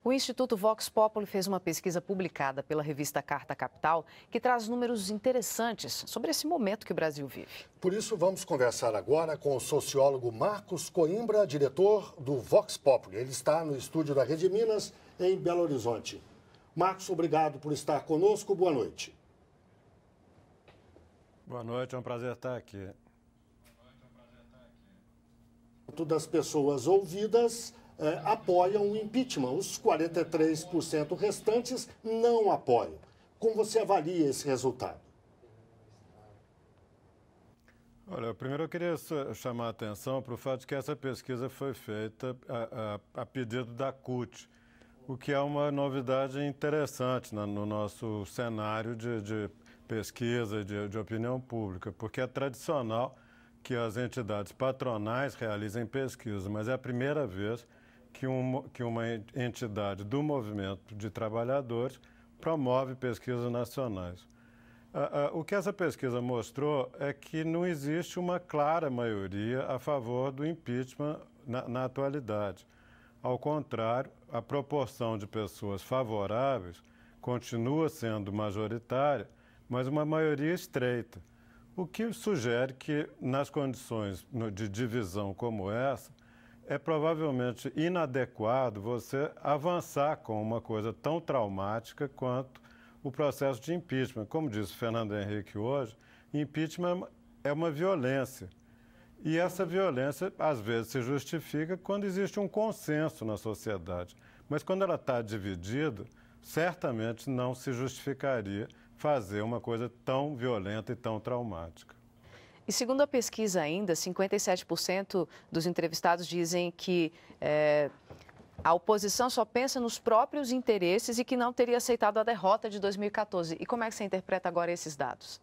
O Instituto Vox Populi fez uma pesquisa publicada pela revista Carta Capital que traz números interessantes sobre esse momento que o Brasil vive. Por isso, vamos conversar agora com o sociólogo Marcos Coimbra, diretor do Vox Populi. Ele está no estúdio da Rede Minas, em Belo Horizonte. Marcos, obrigado por estar conosco. Boa noite. Boa noite, é um prazer estar aqui. Das pessoas ouvidas apoiam o impeachment. Os 43% restantes não apoiam. Como você avalia esse resultado? Olha, primeiro eu queria chamar a atenção para o fato de que essa pesquisa foi feita a pedido da CUT, o que é uma novidade interessante no nosso cenário de pesquisa de opinião pública, porque é tradicional que as entidades patronais realizem pesquisa, mas é a primeira vez que uma entidade do movimento de trabalhadores promove pesquisas nacionais. O que essa pesquisa mostrou é que não existe uma clara maioria a favor do impeachment na atualidade. Ao contrário, a proporção de pessoas favoráveis continua sendo majoritária, mas uma maioria estreita, o que sugere que, nas condições de divisão como essa, é provavelmente inadequado você avançar com uma coisa tão traumática quanto o processo de impeachment. Como disse o Fernando Henrique hoje, impeachment é uma violência. E essa violência, às vezes, se justifica quando existe um consenso na sociedade. Mas quando ela está dividida, certamente não se justificaria fazer uma coisa tão violenta e tão traumática. E segundo a pesquisa ainda, 57% dos entrevistados dizem que a oposição só pensa nos próprios interesses e que não teria aceitado a derrota de 2014. E como é que você interpreta agora esses dados?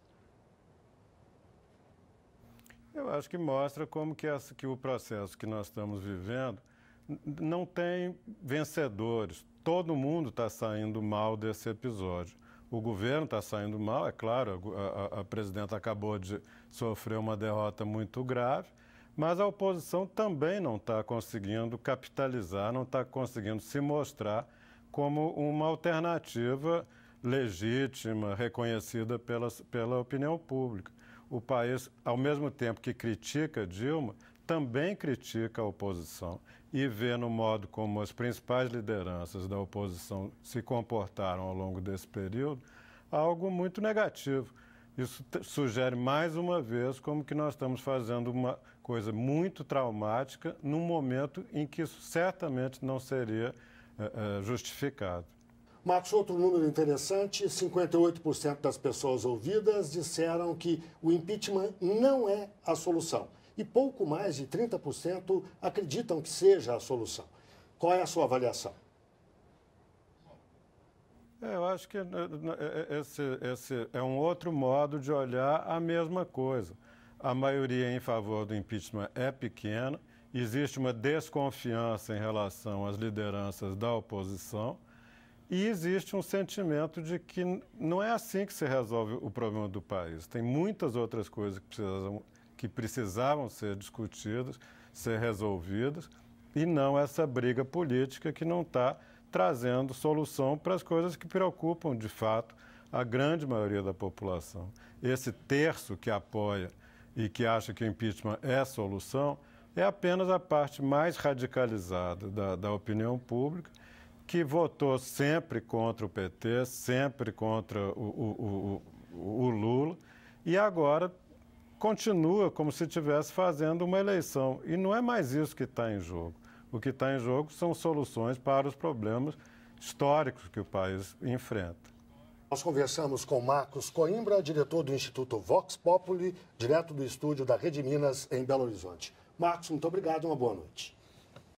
Eu acho que mostra como que o processo que nós estamos vivendo não tem vencedores. Todo mundo está saindo mal desse episódio. O governo está saindo mal, é claro, a presidenta acabou de sofrer uma derrota muito grave, mas a oposição também não está conseguindo capitalizar, não está conseguindo se mostrar como uma alternativa legítima, reconhecida pela opinião pública. O país, ao mesmo tempo que critica Dilma, também critica a oposição e vê no modo como as principais lideranças da oposição se comportaram ao longo desse período algo muito negativo. Isso sugere mais uma vez como que nós estamos fazendo uma coisa muito traumática num momento em que isso certamente não seria justificado. Marcos, outro número interessante, 58% das pessoas ouvidas disseram que o impeachment não é a solução. E pouco mais de 30% acreditam que seja a solução. Qual é a sua avaliação? Eu acho que esse é um outro modo de olhar a mesma coisa. A maioria em favor do impeachment é pequena, existe uma desconfiança em relação às lideranças da oposição e existe um sentimento de que não é assim que se resolve o problema do país. Tem muitas outras coisas que precisavam ser discutidas, ser resolvidas, e não essa briga política que não está trazendo solução para as coisas que preocupam, de fato, a grande maioria da população. Esse terço que apoia e que acha que o impeachment é a solução é apenas a parte mais radicalizada da opinião pública, que votou sempre contra o PT, sempre contra o Lula, e agora continua como se estivesse fazendo uma eleição. E não é mais isso que está em jogo. O que está em jogo são soluções para os problemas históricos que o país enfrenta. Nós conversamos com Marcos Coimbra, diretor do Instituto Vox Populi, direto do estúdio da Rede Minas, em Belo Horizonte. Marcos, muito obrigado e uma boa noite.